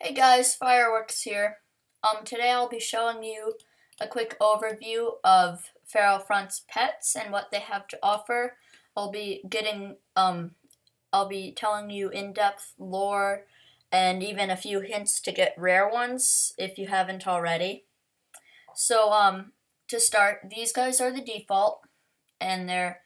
Hey guys, Fireworks here. Today I'll be showing you a quick overview of FeralFront's pets and what they have to offer. I'll be telling you in-depth lore and even a few hints to get rare ones if you haven't already. So, to start, these guys are the default and they're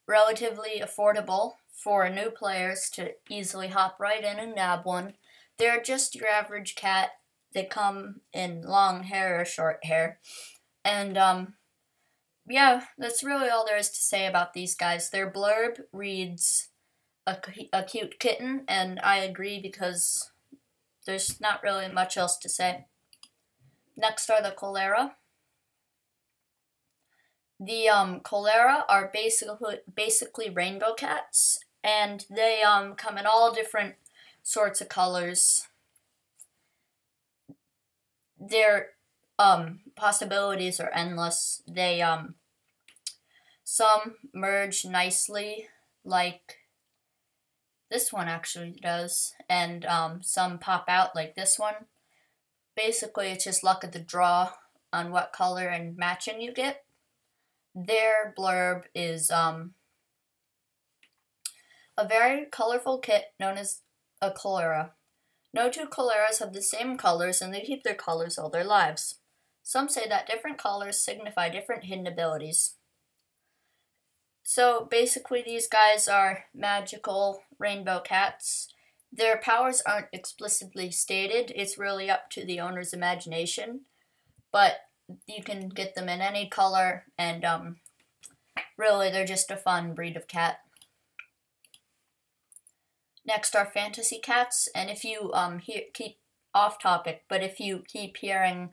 relatively affordable for new players to easily hop right in and nab one. They're just your average cat. They come in long hair or short hair. And, yeah, that's really all there is to say about these guys. Their blurb reads, a cute kitten, and I agree because there's not really much else to say. Next are the cholera. The cholera are basically rainbow cats, and they come in all different sorts of colors. Their possibilities are endless. They some merge nicely, like this one actually does, and some pop out like this one. Basically, it's just luck of the draw on what color and matching you get. Their blurb is a very colorful kit known as a cholera. No two choleras have the same colors, and they keep their colors all their lives. Some say that different colors signify different hidden abilities. So basically these guys are magical rainbow cats. Their powers aren't explicitly stated. It's really up to the owner's imagination. But you can get them in any color, and really they're just a fun breed of cat. Next are fantasy cats, and if you keep off topic, but if you keep hearing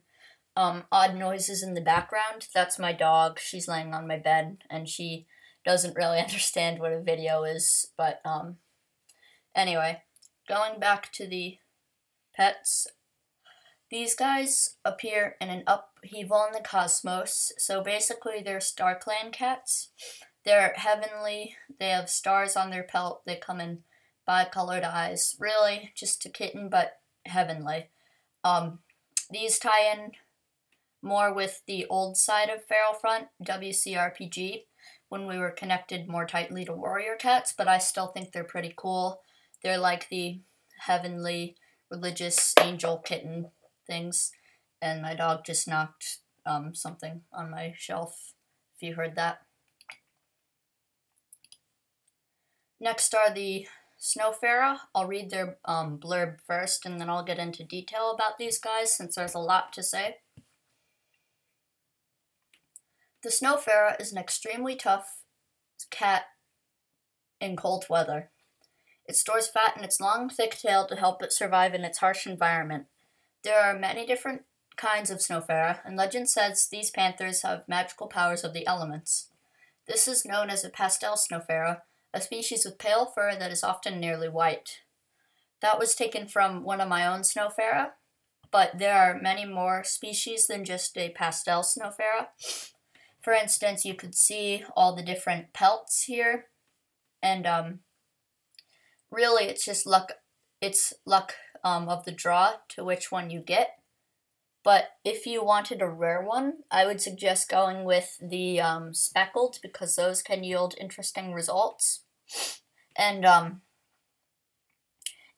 odd noises in the background, that's my dog. She's laying on my bed, and she doesn't really understand what a video is, but anyway, going back to the pets, these guys appear in an upheaval in the cosmos, so basically they're Star Clan cats. They're heavenly, they have stars on their pelt, they come in bi-colored eyes. Really, just a kitten, but heavenly. These tie in more with the old side of FeralFront, WCRPG, when we were connected more tightly to warrior cats, but I still think they're pretty cool. They're like the heavenly, religious angel kitten things, and my dog just knocked something on my shelf, if you heard that. Next are the Snowfera. I'll read their blurb first, and then I'll get into detail about these guys since there's a lot to say. The Snowfera is an extremely tough cat in cold weather. It stores fat in its long, thick tail to help it survive in its harsh environment. There are many different kinds of Snowfera, and legend says these panthers have magical powers of the elements. This is known as a pastel Snowfera, a species with pale fur that is often nearly white. That was taken from one of my own Snowfera, but there are many more species than just a pastel Snowfera. For instance, you could see all the different pelts here, and really it's just luck. It's luck of the draw to which one you get. But if you wanted a rare one, I would suggest going with the speckled, because those can yield interesting results. And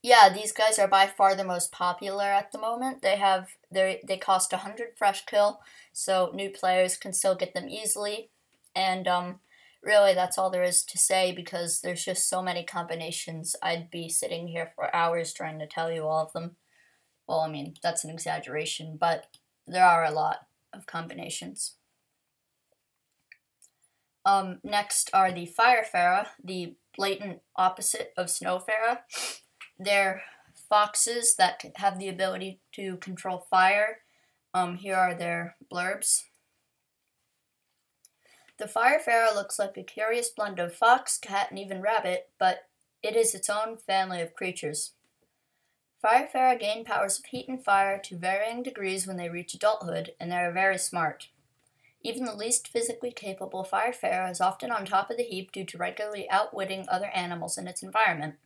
yeah, these guys are by far the most popular at the moment. They cost 100 fresh kill, so new players can still get them easily. And really that's all there is to say, because there's just so many combinations. I'd be sitting here for hours trying to tell you all of them. Well, I mean, that's an exaggeration, but there are a lot of combinations. Next are the Firefera, the blatant opposite of Snowfera. They're foxes that have the ability to control fire. Here are their blurbs. The Firefera looks like a curious blend of fox, cat, and even rabbit, but it is its own family of creatures. Firefera gain powers of heat and fire to varying degrees when they reach adulthood, and they are very smart. Even the least physically capable Firefera is often on top of the heap due to regularly outwitting other animals in its environment.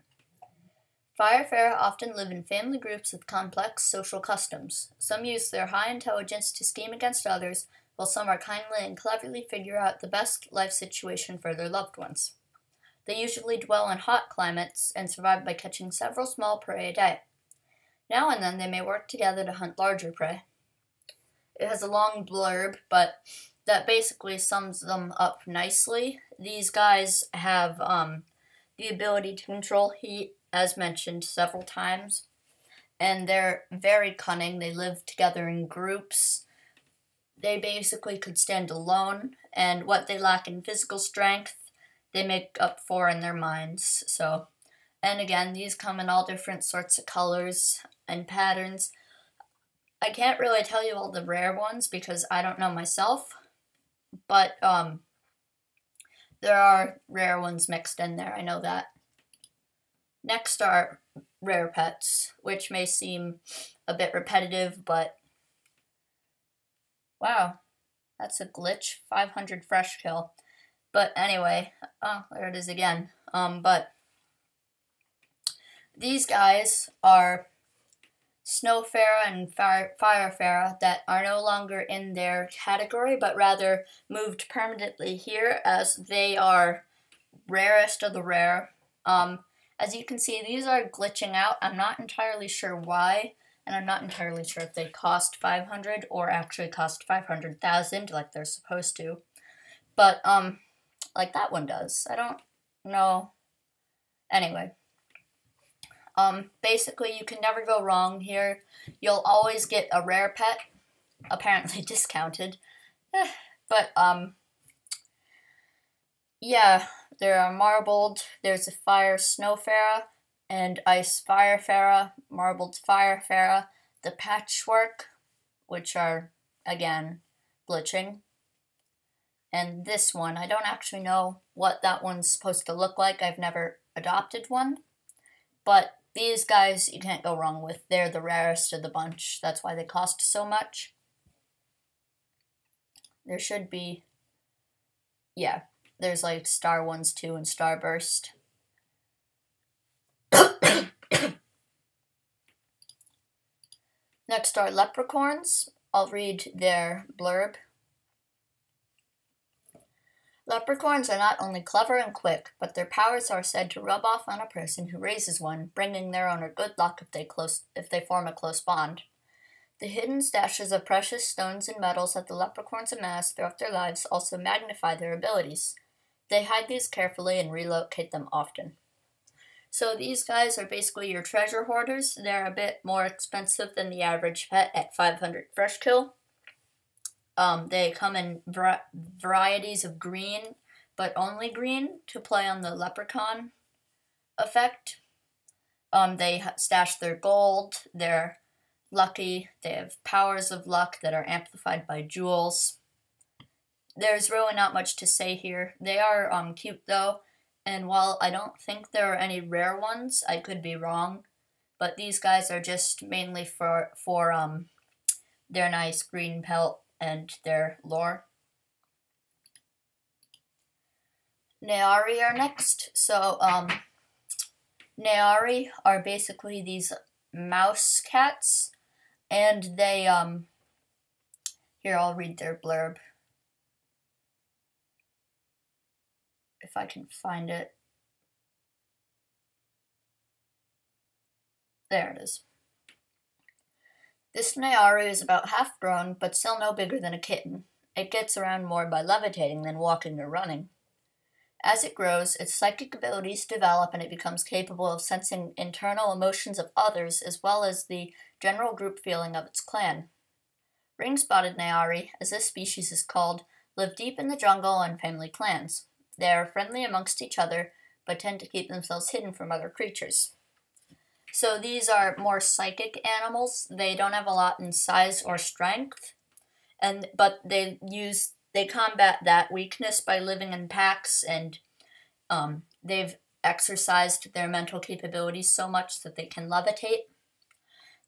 FeralFront often live in family groups with complex social customs. Some use their high intelligence to scheme against others, while some are kindly and cleverly figure out the best life situation for their loved ones. They usually dwell in hot climates and survive by catching several small prey a day. Now and then they may work together to hunt larger prey. It has a long blurb, but that basically sums them up nicely. These guys have the ability to control heat, as mentioned several times, and they're very cunning. They live together in groups. They basically could stand alone, and what they lack in physical strength, they make up for in their minds. So, and again, these come in all different sorts of colors and patterns. I can't really tell you all the rare ones because I don't know myself, but there are rare ones mixed in there, I know that. Next are rare pets, which may seem a bit repetitive, but wow, that's a glitch, 500 fresh kill. But anyway, oh, there it is again. But these guys are Snowfera and FeralFront that are no longer in their category, but rather moved permanently here as they are rarest of the rare. As you can see, these are glitching out. I'm not entirely sure why, and I'm not entirely sure if they cost 500 or actually cost 500,000 like they're supposed to. But, like that one does. I don't know. Anyway. Basically, you can never go wrong here. You'll always get a rare pet, apparently discounted. But, yeah, there are marbled, there's a fire Snowfera, and ice FeralFront, marbled FeralFront, the patchwork, which are, again, glitching. And this one, I don't actually know what that one's supposed to look like. I've never adopted one. But these guys you can't go wrong with. They're the rarest of the bunch. That's why they cost so much. There should be, yeah, there's like Star ones too and Starburst. Next are leprechauns. I'll read their blurb. Leprechauns are not only clever and quick, but their powers are said to rub off on a person who raises one, bringing their owner good luck if they form a close bond. The hidden stashes of precious stones and metals that the leprechauns amass throughout their lives also magnify their abilities. They hide these carefully and relocate them often. So these guys are basically your treasure hoarders. They're a bit more expensive than the average pet at 500 fresh kill. They come in varieties of green, but only green to play on the leprechaun effect. They stash their gold, they're lucky, they have powers of luck that are amplified by jewels. There's really not much to say here. They are cute though, and while I don't think there are any rare ones, I could be wrong, but these guys are just mainly for their nice green pelt and their lore. Neari are next. So, Neari are basically these mouse cats, and they, here, I'll read their blurb. If I can find it. There it is. This Neari is about half grown, but still no bigger than a kitten. It gets around more by levitating than walking or running. As it grows, its psychic abilities develop and it becomes capable of sensing internal emotions of others as well as the general group feeling of its clan. Ring-spotted Neari, as this species is called, live deep in the jungle and family clans. They are friendly amongst each other, but tend to keep themselves hidden from other creatures. So these are more psychic animals. They don't have a lot in size or strength, but they combat that weakness by living in packs, and they've exercised their mental capabilities so much that they can levitate.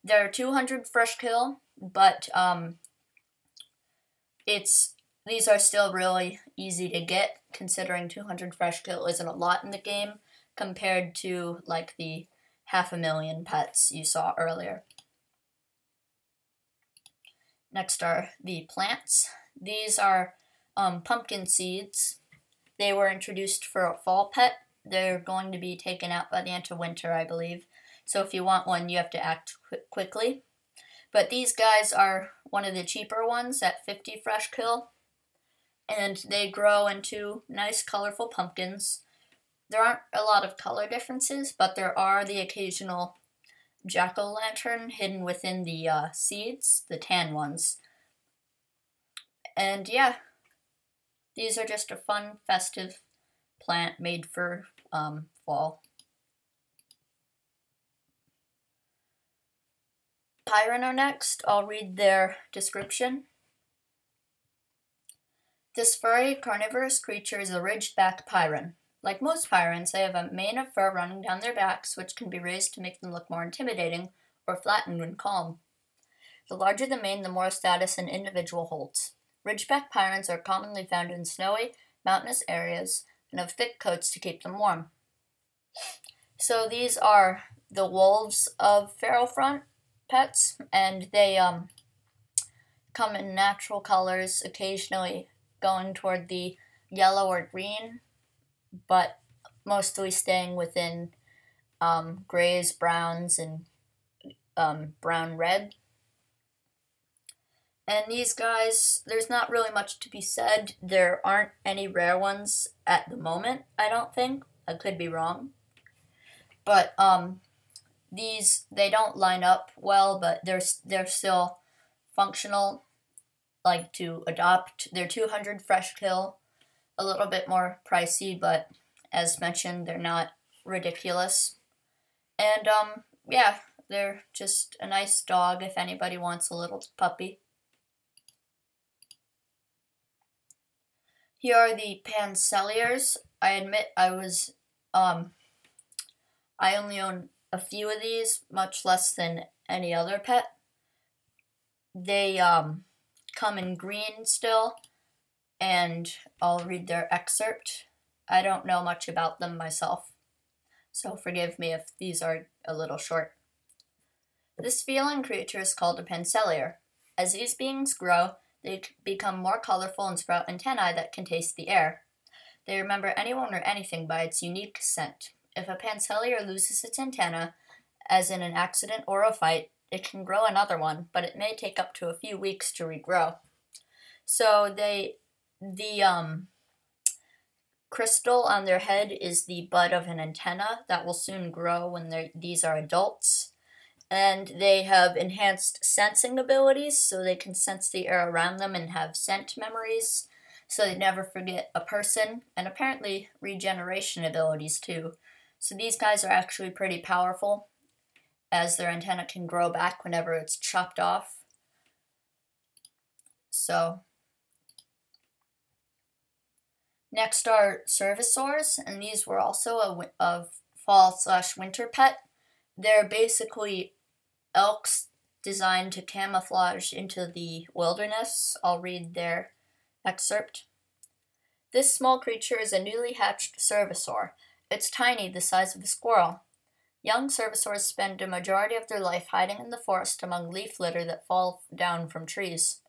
They're 200 fresh kill, but these are still really easy to get, considering 200 fresh kill isn't a lot in the game compared to like the 500,000 pets you saw earlier. Next are the plants. These are pumpkin seeds. They were introduced for a fall pet. They're going to be taken out by the end of winter, I believe. So if you want one, you have to act quickly. But these guys are one of the cheaper ones at 50 fresh kill. And they grow into nice colorful pumpkins. There aren't a lot of color differences, but there are the occasional jack-o'-lantern hidden within the seeds, the tan ones. And yeah, these are just a fun, festive plant made for fall. Pyron are next. I'll read their description. This furry, carnivorous creature is a ridged-back pyron. Like most pyrons, they have a mane of fur running down their backs, which can be raised to make them look more intimidating, or flattened when calm. The larger the mane, the more status an individual holds. Ridgeback pyrons are commonly found in snowy, mountainous areas and have thick coats to keep them warm. So these are the wolves of FeralFront pets, and they come in natural colors, occasionally going toward the yellow or green, but mostly staying within grays, browns, and brown-red. And these guys, there's not really much to be said. There aren't any rare ones at the moment, I don't think. I could be wrong. But these, they don't line up well, but they're still functional, like to adopt. They're 200 fresh kill, a little bit more pricey, but as mentioned, they're not ridiculous. And yeah, they're just a nice dog if anybody wants a little puppy. Here are the Panseliers. I admit I only own a few of these, much less than any other pet. They come in green still, and I'll read their excerpt. I don't know much about them myself, so forgive me if these are a little short. This feline creature is called a Panselier. As these beings grow, they become more colorful and sprout antennae that can taste the air. They remember anyone or anything by its unique scent. If a Panselier loses its antenna, as in an accident or a fight, it can grow another one, but it may take up to a few weeks to regrow. So the crystal on their head is the bud of an antenna that will soon grow when these are adults. And they have enhanced sensing abilities, so they can sense the air around them and have scent memories, so they never forget a person, and apparently regeneration abilities too. So these guys are actually pretty powerful, as their antenna can grow back whenever it's chopped off. So next are Servisaurs, and these were also a fall/winter pet. They're basically elks designed to camouflage into the wilderness. I'll read their excerpt. This small creature is a newly hatched Servisaur. It's tiny, the size of a squirrel. Young Servisaurs spend a majority of their life hiding in the forest among leaf litter that fall down from trees.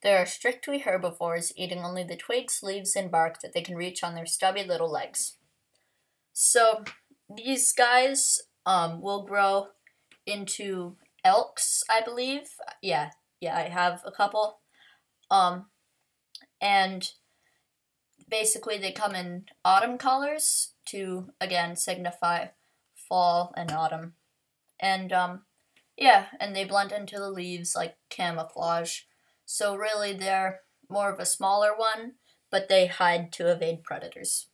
They are strictly herbivores, eating only the twigs, leaves, and bark that they can reach on their stubby little legs. So these guys will grow into elks, I believe. Yeah, I have a couple. And basically they come in autumn colors to, again, signify fall and autumn. And, yeah, and they blend into the leaves like camouflage. So really they're more of a smaller one, but they hide to evade predators.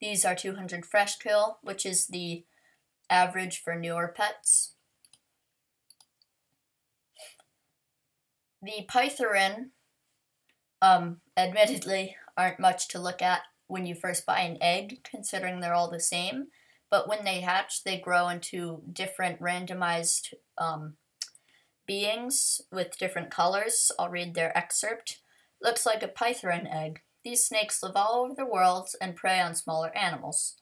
These are 200 fresh kill, which is the average for newer pets. The Pythoran, admittedly, aren't much to look at when you first buy an egg, considering they're all the same. But when they hatch, they grow into different randomized beings with different colors. I'll read their excerpt. Looks like a Pythoran egg. These snakes live all over the world and prey on smaller animals.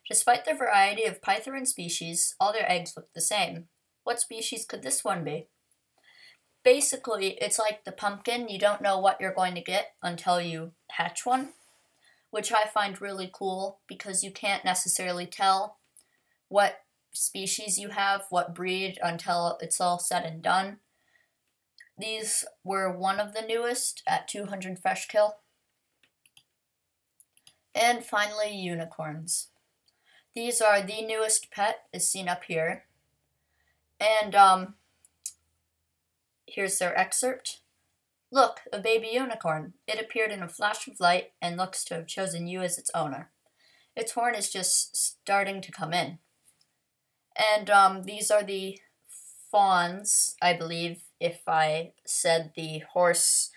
Despite the variety of python species, all their eggs look the same. What species could this one be? Basically, it's like the pumpkin. You don't know what you're going to get until you hatch one, which I find really cool because you can't necessarily tell what species you have, what breed, until it's all said and done. These were one of the newest at 200 fresh kill. And finally, unicorns. These are the newest pet, as seen up here. And here's their excerpt. Look, a baby unicorn. It appeared in a flash of light and looks to have chosen you as its owner. Its horn is just starting to come in. And these are the fawns, I believe, if I said the horse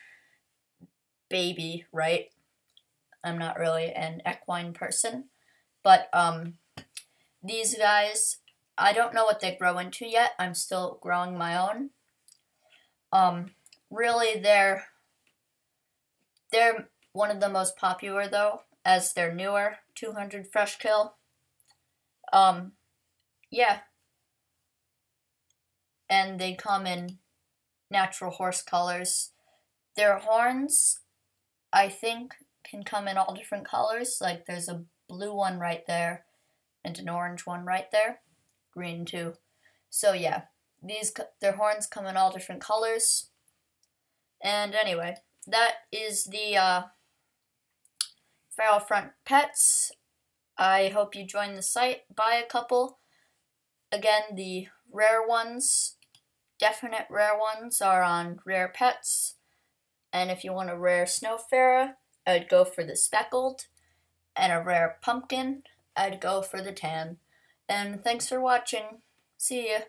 baby right. I'm not really an equine person. But these guys, I don't know what they grow into yet. I'm still growing my own. Really, they're one of the most popular, though, as they're newer, 200 fresh kill. Yeah. And they come in natural horse colors. Their horns, I think, can come in all different colors. Like, there's a blue one right there, and an orange one right there. Green, too. So, yeah. Their horns come in all different colors. And anyway, that is the FeralFront pets. I hope you join the site, buy a couple. Again, the rare ones, definite rare ones, are on Rare Pets. And if you want a rare snowfarer, I'd go for the speckled. And a rare pumpkin, I'd go for the tan. And thanks for watching. See ya.